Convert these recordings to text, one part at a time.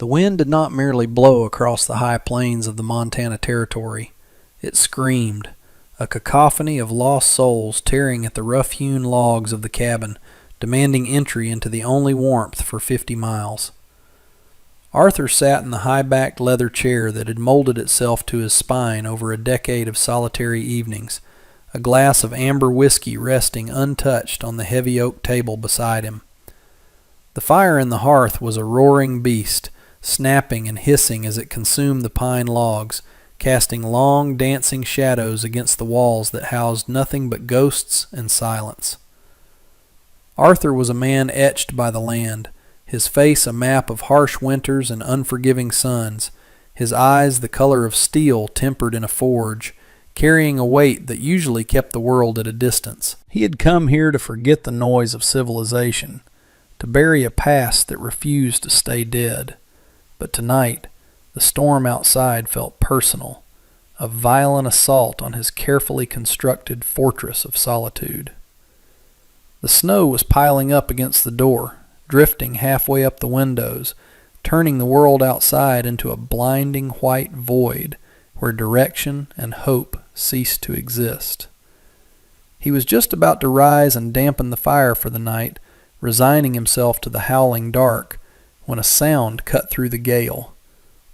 The wind did not merely blow across the high plains of the Montana Territory. It screamed, a cacophony of lost souls tearing at the rough-hewn logs of the cabin, demanding entry into the only warmth for 50 miles. Arthur sat in the high-backed leather chair that had molded itself to his spine over a decade of solitary evenings, a glass of amber whiskey resting untouched on the heavy oak table beside him. The fire in the hearth was a roaring beast, snapping and hissing as it consumed the pine logs, casting long, dancing shadows against the walls that housed nothing but ghosts and silence. Arthur was a man etched by the land, his face a map of harsh winters and unforgiving suns, his eyes the color of steel tempered in a forge, carrying a weight that usually kept the world at a distance. He had come here to forget the noise of civilization, to bury a past that refused to stay dead. But tonight, the storm outside felt personal, a violent assault on his carefully constructed fortress of solitude. The snow was piling up against the door, drifting halfway up the windows, turning the world outside into a blinding white void where direction and hope ceased to exist. He was just about to rise and dampen the fire for the night, resigning himself to the howling dark, when a sound cut through the gale,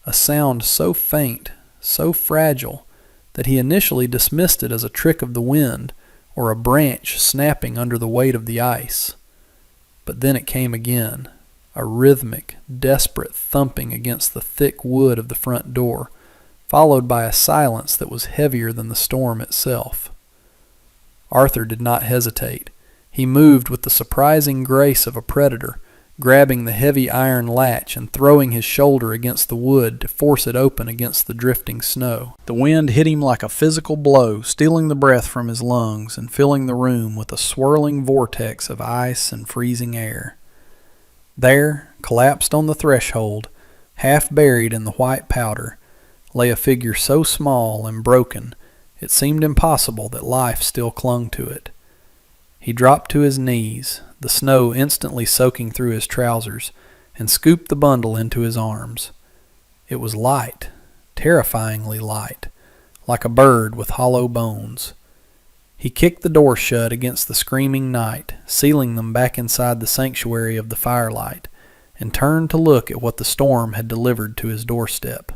a sound so faint, so fragile, that he initially dismissed it as a trick of the wind or a branch snapping under the weight of the ice. But then it came again, a rhythmic, desperate thumping against the thick wood of the front door, followed by a silence that was heavier than the storm itself. Arthur did not hesitate. He moved with the surprising grace of a predator, grabbing the heavy iron latch and throwing his shoulder against the wood to force it open against the drifting snow. The wind hit him like a physical blow, stealing the breath from his lungs and filling the room with a swirling vortex of ice and freezing air. There, collapsed on the threshold, half buried in the white powder, lay a figure so small and broken it seemed impossible that life still clung to it. He dropped to his knees, the snow instantly soaking through his trousers, and scooped the bundle into his arms. It was light, terrifyingly light, like a bird with hollow bones. He kicked the door shut against the screaming night, sealing them back inside the sanctuary of the firelight, and turned to look at what the storm had delivered to his doorstep.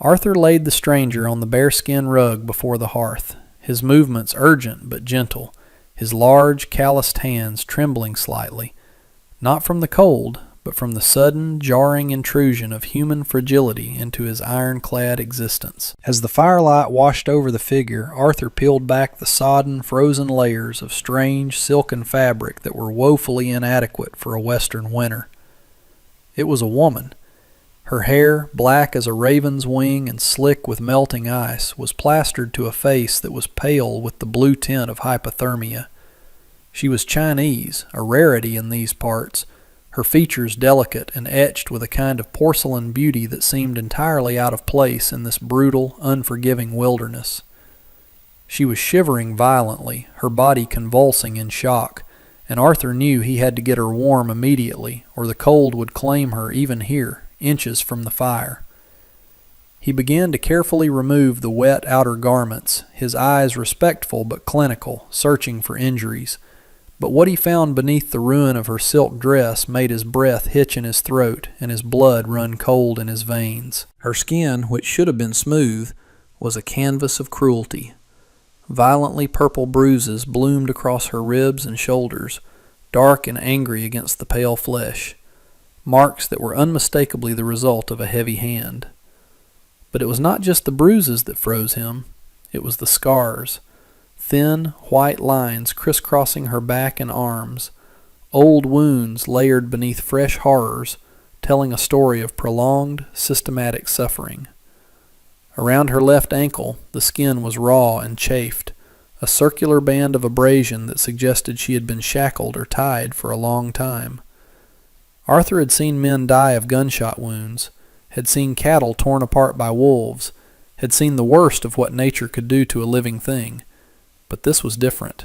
Arthur laid the stranger on the bearskin rug before the hearth, his movements urgent but gentle, his large, calloused hands trembling slightly, not from the cold, but from the sudden, jarring intrusion of human fragility into his iron-clad existence. As the firelight washed over the figure, Arthur peeled back the sodden, frozen layers of strange, silken fabric that were woefully inadequate for a western winter. It was a woman. Her hair, black as a raven's wing and slick with melting ice, was plastered to a face that was pale with the blue tint of hypothermia. She was Chinese, a rarity in these parts, her features delicate and etched with a kind of porcelain beauty that seemed entirely out of place in this brutal, unforgiving wilderness. She was shivering violently, her body convulsing in shock, and Arthur knew he had to get her warm immediately, or the cold would claim her even here, inches from the fire. He began to carefully remove the wet outer garments, his eyes respectful but clinical, searching for injuries. But what he found beneath the ruin of her silk dress made his breath hitch in his throat and his blood run cold in his veins. Her skin, which should have been smooth, was a canvas of cruelty. Violently purple bruises bloomed across her ribs and shoulders, dark and angry against the pale flesh. Marks that were unmistakably the result of a heavy hand. But it was not just the bruises that froze him, it was the scars, thin, white lines crisscrossing her back and arms, old wounds layered beneath fresh horrors, telling a story of prolonged, systematic suffering. Around her left ankle, the skin was raw and chafed, a circular band of abrasion that suggested she had been shackled or tied for a long time. Arthur had seen men die of gunshot wounds, had seen cattle torn apart by wolves, had seen the worst of what nature could do to a living thing. But this was different.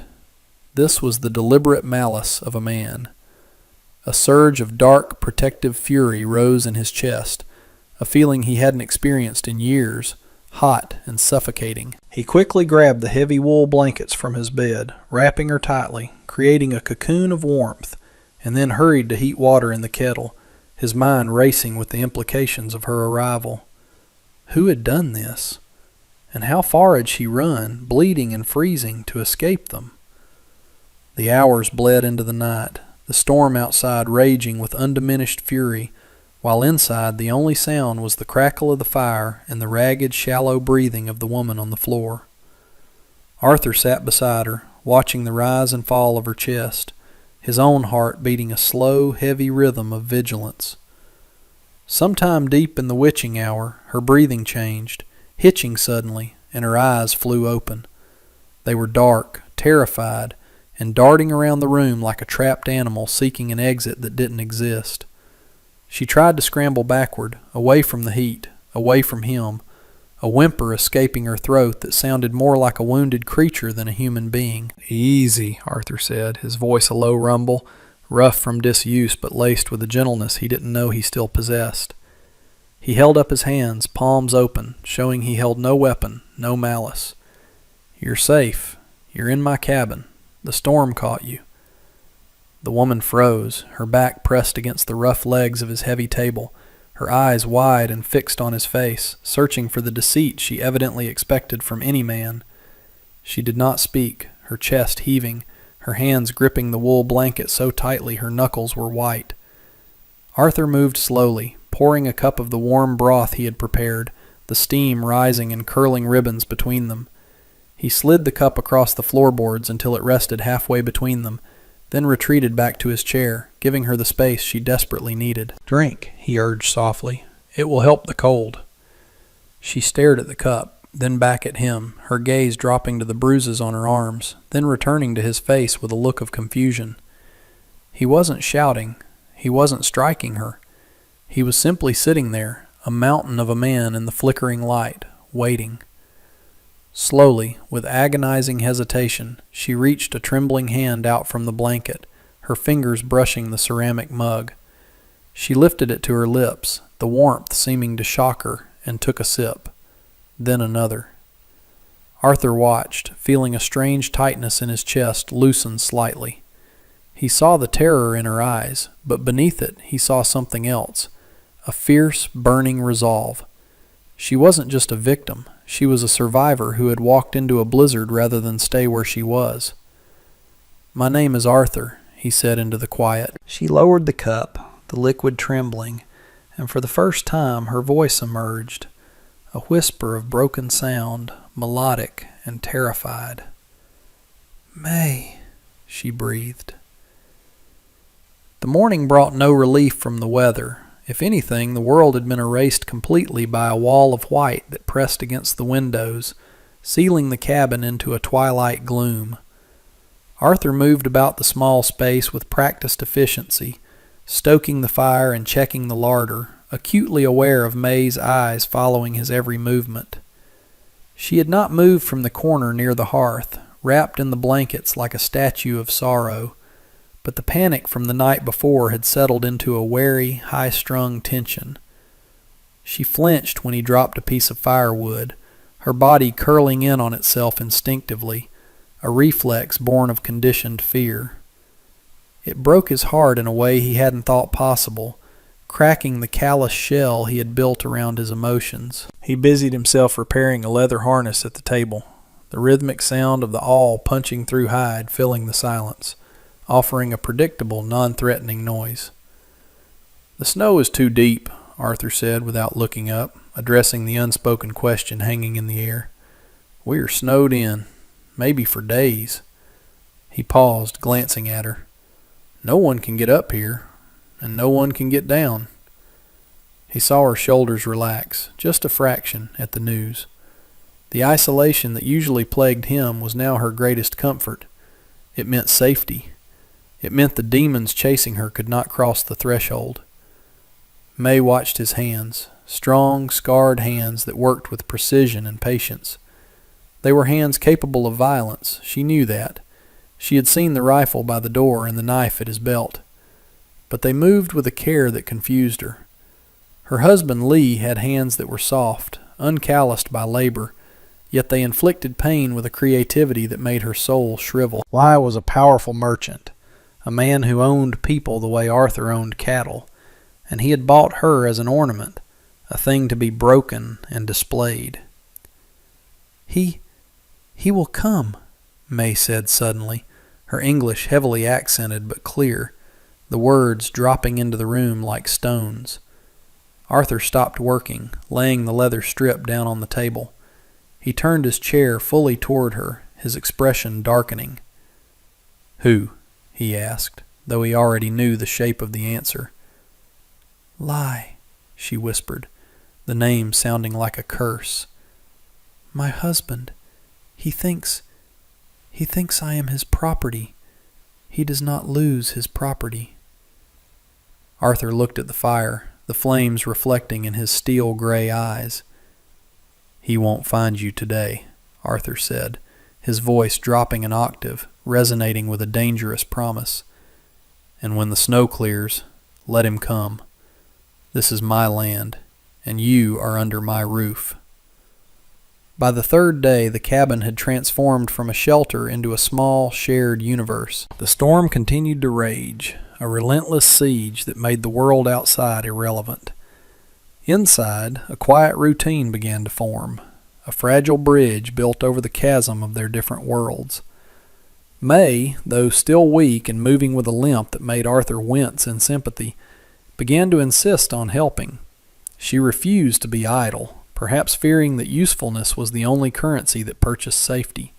This was the deliberate malice of a man. A surge of dark, protective fury rose in his chest, a feeling he hadn't experienced in years, hot and suffocating. He quickly grabbed the heavy wool blankets from his bed, wrapping her tightly, creating a cocoon of warmth, and then hurried to heat water in the kettle, his mind racing with the implications of her arrival. Who had done this? And how far had she run, bleeding and freezing, to escape them? The hours bled into the night, the storm outside raging with undiminished fury, while inside the only sound was the crackle of the fire and the ragged, shallow breathing of the woman on the floor. Arthur sat beside her, watching the rise and fall of her chest, his own heart beating a slow, heavy rhythm of vigilance. Sometime deep in the witching hour, her breathing changed, hitching suddenly, and her eyes flew open. They were dark, terrified, and darting around the room like a trapped animal seeking an exit that didn't exist. She tried to scramble backward, away from the heat, away from him, a whimper escaping her throat that sounded more like a wounded creature than a human being. "Easy," Arthur said, his voice a low rumble, rough from disuse but laced with a gentleness he didn't know he still possessed. He held up his hands, palms open, showing he held no weapon, no malice. "You're safe. You're in my cabin. The storm caught you." The woman froze, her back pressed against the rough legs of his heavy table, her eyes wide and fixed on his face, searching for the deceit she evidently expected from any man. She did not speak, her chest heaving, her hands gripping the wool blanket so tightly her knuckles were white. Arthur moved slowly, pouring a cup of the warm broth he had prepared, the steam rising in curling ribbons between them. He slid the cup across the floorboards until it rested halfway between them, then retreated back to his chair, giving her the space she desperately needed. "Drink," he urged softly. "It will help the cold." She stared at the cup, then back at him, her gaze dropping to the bruises on her arms, then returning to his face with a look of confusion. He wasn't shouting. He wasn't striking her. He was simply sitting there, a mountain of a man in the flickering light, waiting. Slowly, with agonizing hesitation, she reached a trembling hand out from the blanket, her fingers brushing the ceramic mug. She lifted it to her lips, the warmth seeming to shock her, and took a sip. Then another. Arthur watched, feeling a strange tightness in his chest loosen slightly. He saw the terror in her eyes, but beneath it he saw something else, a fierce, burning resolve. She wasn't just a victim. She was a survivor who had walked into a blizzard rather than stay where she was. "My name is Arthur," he said into the quiet. She lowered the cup, the liquid trembling, and for the first time her voice emerged, a whisper of broken sound, melodic and terrified. "May," she breathed. The morning brought no relief from the weather. If anything, the world had been erased completely by a wall of white that pressed against the windows, sealing the cabin into a twilight gloom. Arthur moved about the small space with practiced efficiency, stoking the fire and checking the larder, acutely aware of May's eyes following his every movement. She had not moved from the corner near the hearth, wrapped in the blankets like a statue of sorrow, but the panic from the night before had settled into a wary, high-strung tension. She flinched when he dropped a piece of firewood, her body curling in on itself instinctively, a reflex born of conditioned fear. It broke his heart in a way he hadn't thought possible, cracking the callous shell he had built around his emotions. He busied himself repairing a leather harness at the table, the rhythmic sound of the awl punching through hide filling the silence, offering a predictable, non-threatening noise. "The snow is too deep," Arthur said without looking up, addressing the unspoken question hanging in the air. "We are snowed in, maybe for days." He paused, glancing at her. "No one can get up here, and no one can get down." He saw her shoulders relax, just a fraction, at the news. The isolation that usually plagued him was now her greatest comfort. It meant safety. It meant the demons chasing her could not cross the threshold. May watched his hands, strong, scarred hands that worked with precision and patience. They were hands capable of violence, she knew that. She had seen the rifle by the door and the knife at his belt. but they moved with a care that confused her. Her husband Lee had hands that were soft, uncalloused by labor, yet they inflicted pain with a creativity that made her soul shrivel. Why was a powerful merchant, a man who owned people the way Arthur owned cattle, and he had bought her as an ornament, a thing to be broken and displayed. He will come, May said suddenly, her English heavily accented but clear, the words dropping into the room like stones. Arthur stopped working, laying the leather strip down on the table. He turned his chair fully toward her, his expression darkening. "Who?" he asked, though he already knew the shape of the answer. "Lie," she whispered, the name sounding like a curse. "My husband. He thinks I am his property. He does not lose his property." Arthur looked at the fire, the flames reflecting in his steel-gray eyes. "He won't find you today," Arthur said, his voice dropping an octave, resonating with a dangerous promise. "And when the snow clears, let him come. This is my land, and you are under my roof." By the third day, the cabin had transformed from a shelter into a small, shared universe. The storm continued to rage, a relentless siege that made the world outside irrelevant. Inside, a quiet routine began to form, a fragile bridge built over the chasm of their different worlds. May, though still weak and moving with a limp that made Arthur wince in sympathy, began to insist on helping. She refused to be idle, perhaps fearing that usefulness was the only currency that purchased safety.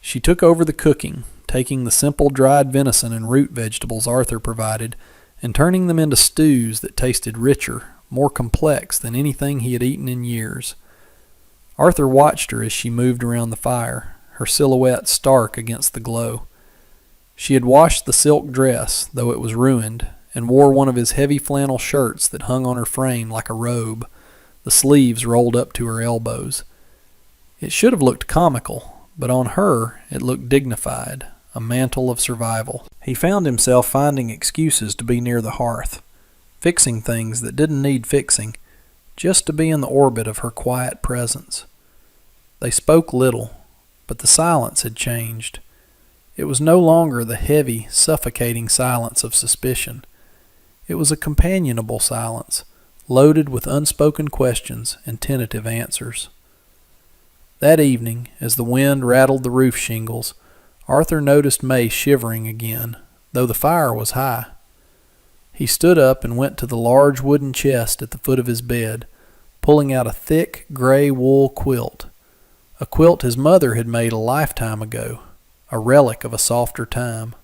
She took over the cooking, taking the simple dried venison and root vegetables Arthur provided, and turning them into stews that tasted richer, more complex than anything he had eaten in years. Arthur watched her as she moved around the fire, her silhouette stark against the glow. She had washed the silk dress, though it was ruined, and wore one of his heavy flannel shirts that hung on her frame like a robe, the sleeves rolled up to her elbows. It should have looked comical, but on her it looked dignified, a mantle of survival. He found himself finding excuses to be near the hearth, fixing things that didn't need fixing, just to be in the orbit of her quiet presence. They spoke little, but the silence had changed. It was no longer the heavy, suffocating silence of suspicion. It was a companionable silence, loaded with unspoken questions and tentative answers. That evening, as the wind rattled the roof shingles, Arthur noticed May shivering again, though the fire was high. He stood up and went to the large wooden chest at the foot of his bed, pulling out a thick, gray wool quilt, a quilt his mother had made a lifetime ago, a relic of a softer time.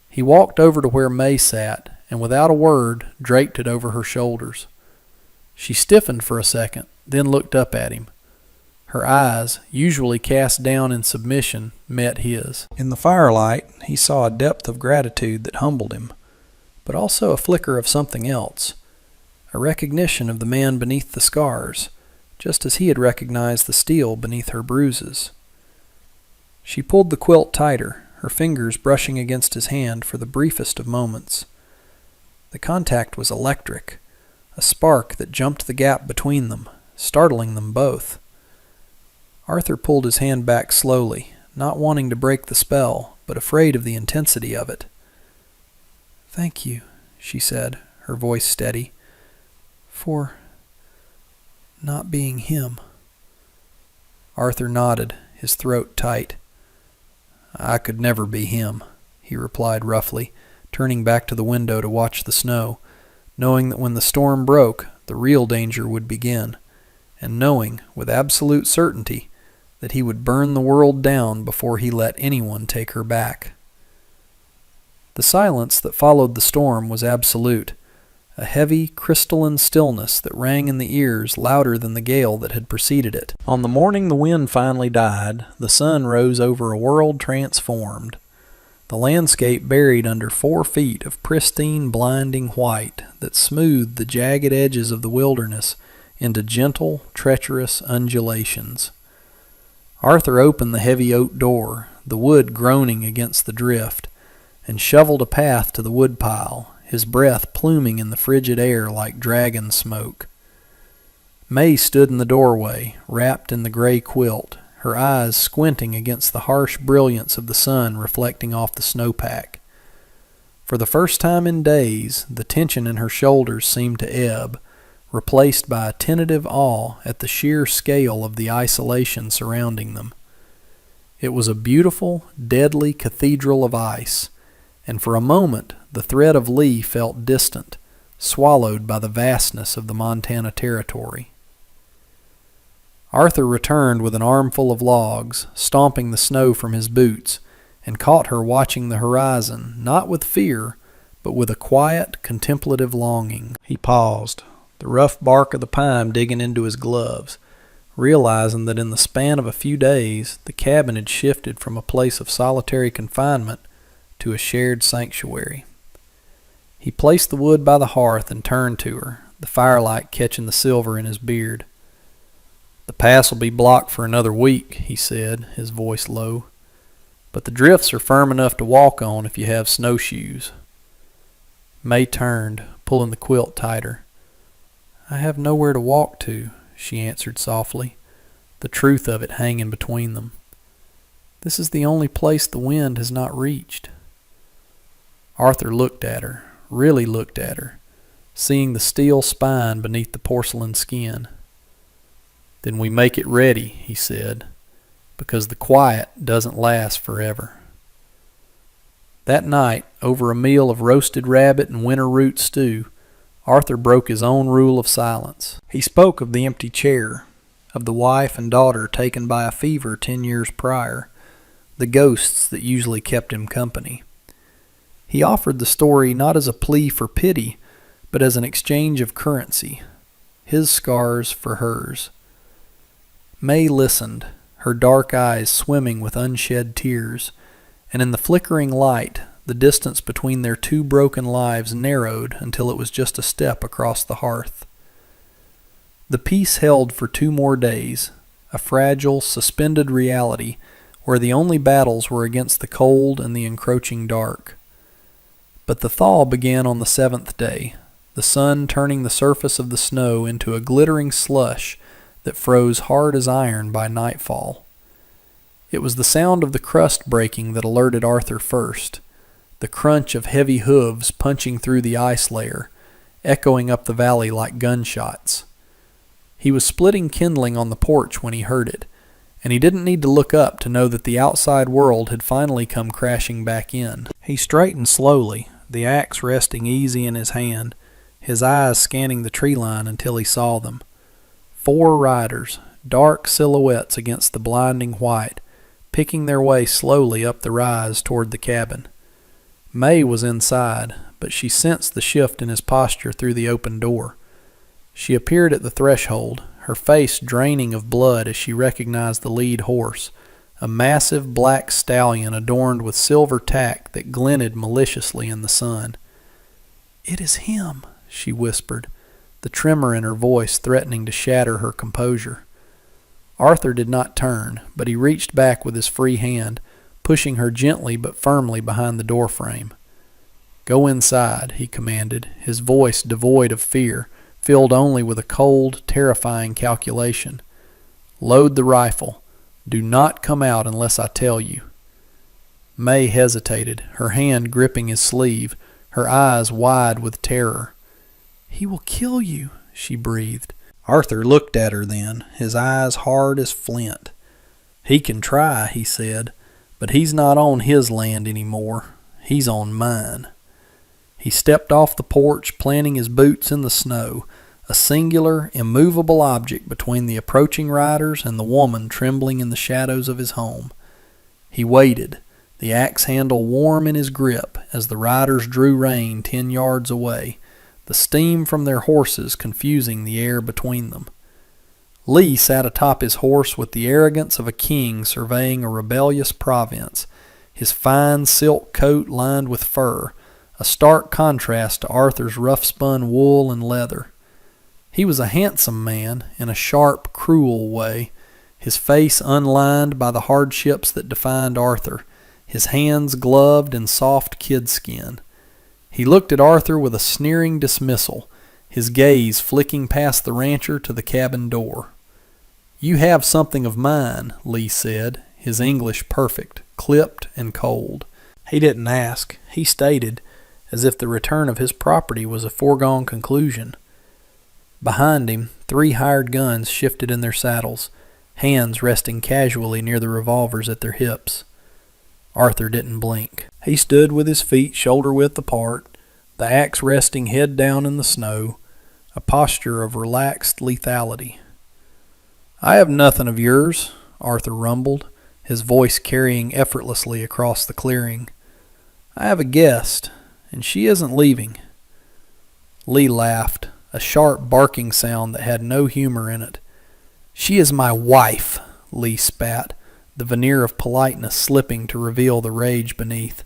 He walked over to where May sat, and without a word, draped it over her shoulders. She stiffened for a second, then looked up at him. Her eyes, usually cast down in submission, met his. In the firelight, he saw a depth of gratitude that humbled him, but also a flicker of something else, a recognition of the man beneath the scars, just as he had recognized the steel beneath her bruises. She pulled the quilt tighter, her fingers brushing against his hand for the briefest of moments. The contact was electric, a spark that jumped the gap between them, startling them both. Arthur pulled his hand back slowly, not wanting to break the spell, but afraid of the intensity of it. "Thank you," she said, her voice steady, "for not being him." Arthur nodded, his throat tight. "I could never be him," he replied roughly, turning back to the window to watch the snow, knowing that when the storm broke, the real danger would begin, and knowing, with absolute certainty, that he would burn the world down before he let anyone take her back. The silence that followed the storm was absolute, a heavy, crystalline stillness that rang in the ears louder than the gale that had preceded it. On the morning the wind finally died, the sun rose over a world transformed. The landscape buried under 4 feet of pristine, blinding white that smoothed the jagged edges of the wilderness into gentle, treacherous undulations. Arthur opened the heavy oak door, the wood groaning against the drift, and shoveled a path to the woodpile, his breath pluming in the frigid air like dragon smoke. May stood in the doorway, wrapped in the gray quilt, her eyes squinting against the harsh brilliance of the sun reflecting off the snowpack. For the first time in days, the tension in her shoulders seemed to ebb, replaced by a tentative awe at the sheer scale of the isolation surrounding them. It was a beautiful, deadly cathedral of ice, and for a moment the threat of Lee felt distant, swallowed by the vastness of the Montana Territory. Arthur returned with an armful of logs, stomping the snow from his boots, and caught her watching the horizon, not with fear, but with a quiet, contemplative longing. He paused, the rough bark of the pine digging into his gloves, realizing that in the span of a few days the cabin had shifted from a place of solitary confinement to a shared sanctuary. He placed the wood by the hearth and turned to her, the firelight catching the silver in his beard. "The pass will be blocked for another week," he said, his voice low. "But the drifts are firm enough to walk on if you have snowshoes." May turned, pulling the quilt tighter. "I have nowhere to walk to," she answered softly, the truth of it hanging between them. "This is the only place the wind has not reached." Arthur looked at her, really looked at her, seeing the steel spine beneath the porcelain skin. "Then we make it ready," he said, "because the quiet doesn't last forever." That night, over a meal of roasted rabbit and winter root stew, Arthur broke his own rule of silence. He spoke of the empty chair, of the wife and daughter taken by a fever 10 years prior, the ghosts that usually kept him company. He offered the story not as a plea for pity, but as an exchange of currency, his scars for hers. May listened, her dark eyes swimming with unshed tears, and in the flickering light, the distance between their two broken lives narrowed until it was just a step across the hearth. The peace held for 2 more days, a fragile, suspended reality where the only battles were against the cold and the encroaching dark. But the thaw began on the 7th day, the sun turning the surface of the snow into a glittering slush that froze hard as iron by nightfall. It was the sound of the crust breaking that alerted Arthur first, the crunch of heavy hooves punching through the ice layer, echoing up the valley like gunshots. He was splitting kindling on the porch when he heard it, and he didn't need to look up to know that the outside world had finally come crashing back in. He straightened slowly, the axe resting easy in his hand, his eyes scanning the tree line until he saw them. 4 riders, dark silhouettes against the blinding white, picking their way slowly up the rise toward the cabin. May was inside, but she sensed the shift in his posture through the open door. She appeared at the threshold, her face draining of blood as she recognized the lead horse, a massive black stallion adorned with silver tack that glinted maliciously in the sun. "It is him," she whispered, the tremor in her voice threatening to shatter her composure. Arthur did not turn, but he reached back with his free hand, pushing her gently but firmly behind the doorframe. "Go inside," he commanded, his voice devoid of fear, filled only with a cold, terrifying calculation. "Load the rifle. Do not come out unless I tell you." May hesitated, her hand gripping his sleeve, her eyes wide with terror. "He will kill you," she breathed. Arthur looked at her then, his eyes hard as flint. "He can try," he said, "but he's not on his land anymore. He's on mine." He stepped off the porch, planting his boots in the snow, a singular, immovable object between the approaching riders and the woman trembling in the shadows of his home. He waited, the axe handle warm in his grip as the riders drew rein 10 yards away, the steam from their horses confusing the air between them. Lee sat atop his horse with the arrogance of a king surveying a rebellious province, his fine silk coat lined with fur, a stark contrast to Arthur's rough-spun wool and leather. He was a handsome man, in a sharp, cruel way, his face unlined by the hardships that defined Arthur, his hands gloved in soft kid skin. He looked at Arthur with a sneering dismissal, his gaze flicking past the rancher to the cabin door. "You have something of mine," Lee said, his English perfect, clipped and cold. He didn't ask. He stated, as if the return of his property was a foregone conclusion. Behind him, 3 hired guns shifted in their saddles, hands resting casually near the revolvers at their hips. Arthur didn't blink. He stood with his feet shoulder-width apart, the axe resting head down in the snow, a posture of relaxed lethality. "I have nothing of yours," Arthur rumbled, his voice carrying effortlessly across the clearing. "I have a guest, and she isn't leaving." Lee laughed, a sharp barking sound that had no humor in it. "She is my wife," Lee spat, the veneer of politeness slipping to reveal the rage beneath.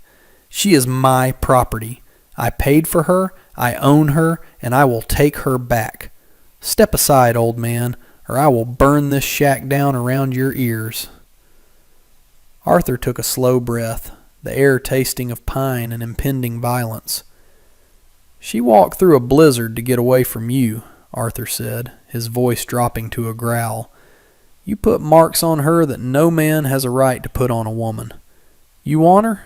"She is my property. I paid for her, I own her, and I will take her back. Step aside, old man, or I will burn this shack down around your ears." Arthur took a slow breath, the air tasting of pine and impending violence. "She walked through a blizzard to get away from you," Arthur said, his voice dropping to a growl. "You put marks on her that no man has a right to put on a woman. You want her?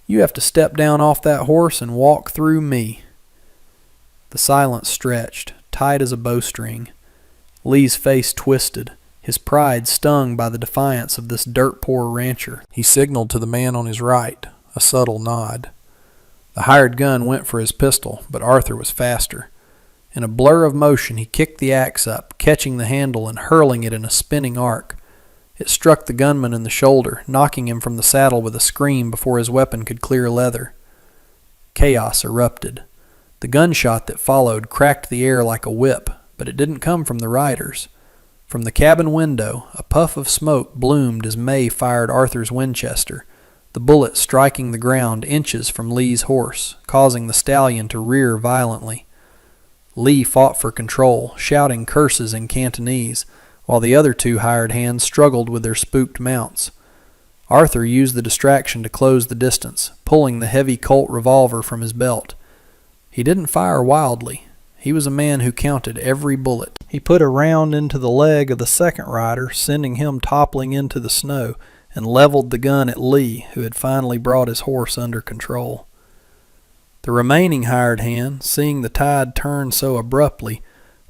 You have to step down off that horse and walk through me." The silence stretched, tight as a bowstring. Lee's face twisted, his pride stung by the defiance of this dirt-poor rancher. He signaled to the man on his right, a subtle nod. The hired gun went for his pistol, but Arthur was faster. In a blur of motion, he kicked the axe up, catching the handle and hurling it in a spinning arc. It struck the gunman in the shoulder, knocking him from the saddle with a scream before his weapon could clear leather. Chaos erupted. The gunshot that followed cracked the air like a whip, but it didn't come from the riders. From the cabin window, a puff of smoke bloomed as May fired Arthur's Winchester, the bullet striking the ground inches from Lee's horse, causing the stallion to rear violently. Lee fought for control, shouting curses in Cantonese, while the other 2 hired hands struggled with their spooked mounts. Arthur used the distraction to close the distance, pulling the heavy Colt revolver from his belt. He didn't fire wildly. He was a man who counted every bullet. He put a round into the leg of the second rider, sending him toppling into the snow, and leveled the gun at Lee, who had finally brought his horse under control. The remaining hired hand, seeing the tide turn so abruptly,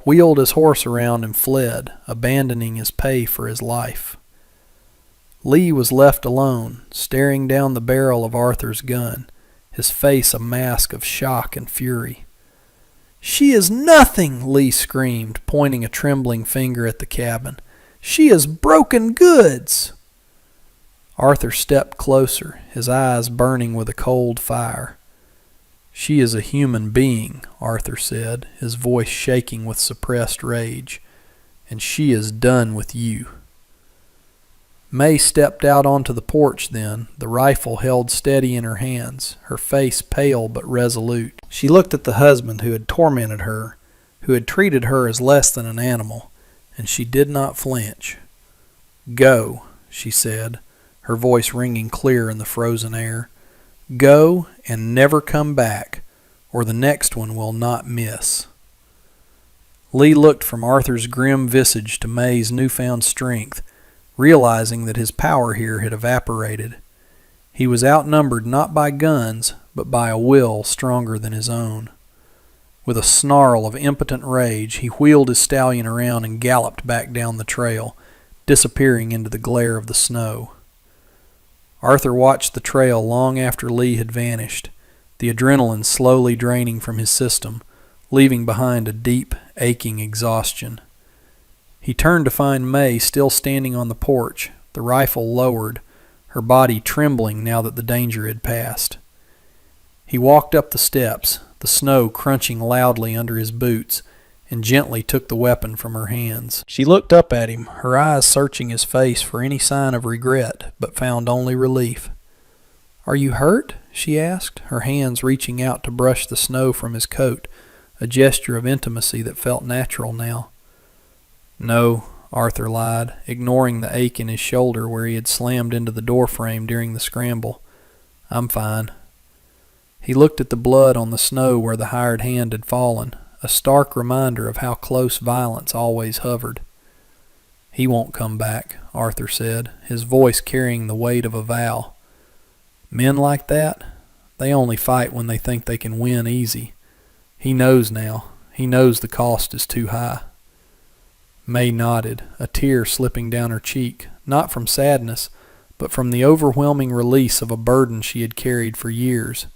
wheeled his horse around and fled, abandoning his pay for his life. Lee was left alone, staring down the barrel of Arthur's gun, his face a mask of shock and fury. "She is nothing!" Lee screamed, pointing a trembling finger at the cabin. "She is broken goods!" Arthur stepped closer, his eyes burning with a cold fire. "She is a human being," Arthur said, his voice shaking with suppressed rage, "and she is done with you." May stepped out onto the porch then, the rifle held steady in her hands, her face pale but resolute. She looked at the husband who had tormented her, who had treated her as less than an animal, and she did not flinch. "Go," she said, her voice ringing clear in the frozen air. "Go and never come back, or the next one will not miss." Lee looked from Arthur's grim visage to May's newfound strength, realizing that his power here had evaporated. He was outnumbered not by guns, but by a will stronger than his own. With a snarl of impotent rage, he wheeled his stallion around and galloped back down the trail, disappearing into the glare of the snow. Arthur watched the trail long after Lee had vanished, the adrenaline slowly draining from his system, leaving behind a deep, aching exhaustion. He turned to find May still standing on the porch, the rifle lowered, her body trembling now that the danger had passed. He walked up the steps, the snow crunching loudly under his boots, and gently took the weapon from her hands. She looked up at him, her eyes searching his face for any sign of regret, but found only relief. "Are you hurt?" she asked, her hands reaching out to brush the snow from his coat, a gesture of intimacy that felt natural now. "No," Arthur lied, ignoring the ache in his shoulder where he had slammed into the doorframe during the scramble. "I'm fine." He looked at the blood on the snow where the hired hand had fallen, a stark reminder of how close violence always hovered. "He won't come back," Arthur said, his voice carrying the weight of a vow. "Men like that, they only fight when they think they can win easy. He knows now. He knows the cost is too high." May nodded, a tear slipping down her cheek, not from sadness, but from the overwhelming release of a burden she had carried for years.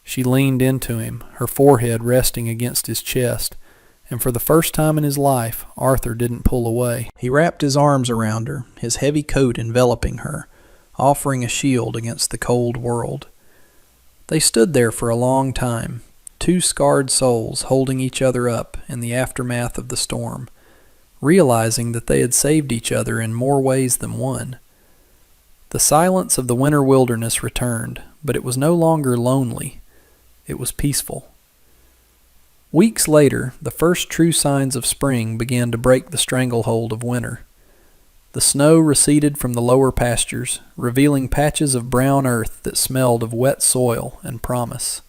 She leaned into him, her forehead resting against his chest, and for the first time in his life, Arthur didn't pull away. He wrapped his arms around her, his heavy coat enveloping her, offering a shield against the cold world. They stood there for a long time, two scarred souls holding each other up in the aftermath of the storm, realizing that they had saved each other in more ways than one. The silence of the winter wilderness returned, but it was no longer lonely. It was peaceful. Weeks later, the first true signs of spring began to break the stranglehold of winter. The snow receded from the lower pastures, revealing patches of brown earth that smelled of wet soil and promise.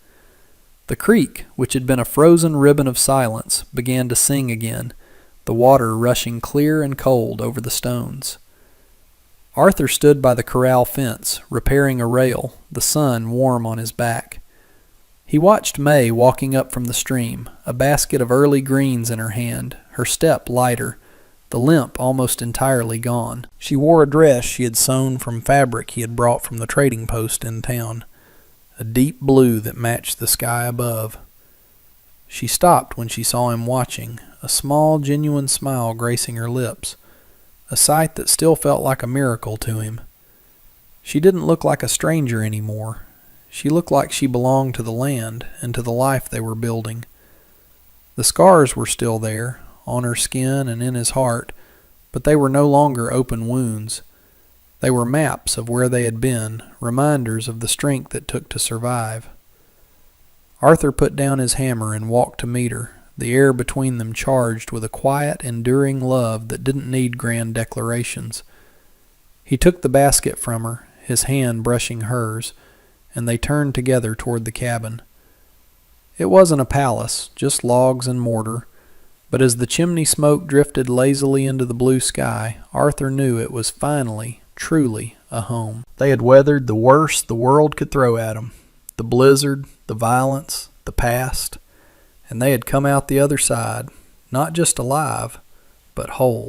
The creek, which had been a frozen ribbon of silence, began to sing again, the water rushing clear and cold over the stones. Arthur stood by the corral fence, repairing a rail, the sun warm on his back. He watched May walking up from the stream, a basket of early greens in her hand, her step lighter, the limp almost entirely gone. She wore a dress she had sewn from fabric he had brought from the trading post in town, a deep blue that matched the sky above. She stopped when she saw him watching, a small, genuine smile gracing her lips, a sight that still felt like a miracle to him. She didn't look like a stranger anymore. She looked like she belonged to the land and to the life they were building. The scars were still there, on her skin and in his heart, but they were no longer open wounds. They were maps of where they had been, reminders of the strength it took to survive. Arthur put down his hammer and walked to meet her, the air between them charged with a quiet, enduring love that didn't need grand declarations. He took the basket from her, his hand brushing hers, and they turned together toward the cabin. It wasn't a palace, just logs and mortar, but as the chimney smoke drifted lazily into the blue sky, Arthur knew it was finally, truly, a home. They had weathered the worst the world could throw at them, the blizzard, the violence, the past, and they had come out the other side, not just alive, but whole.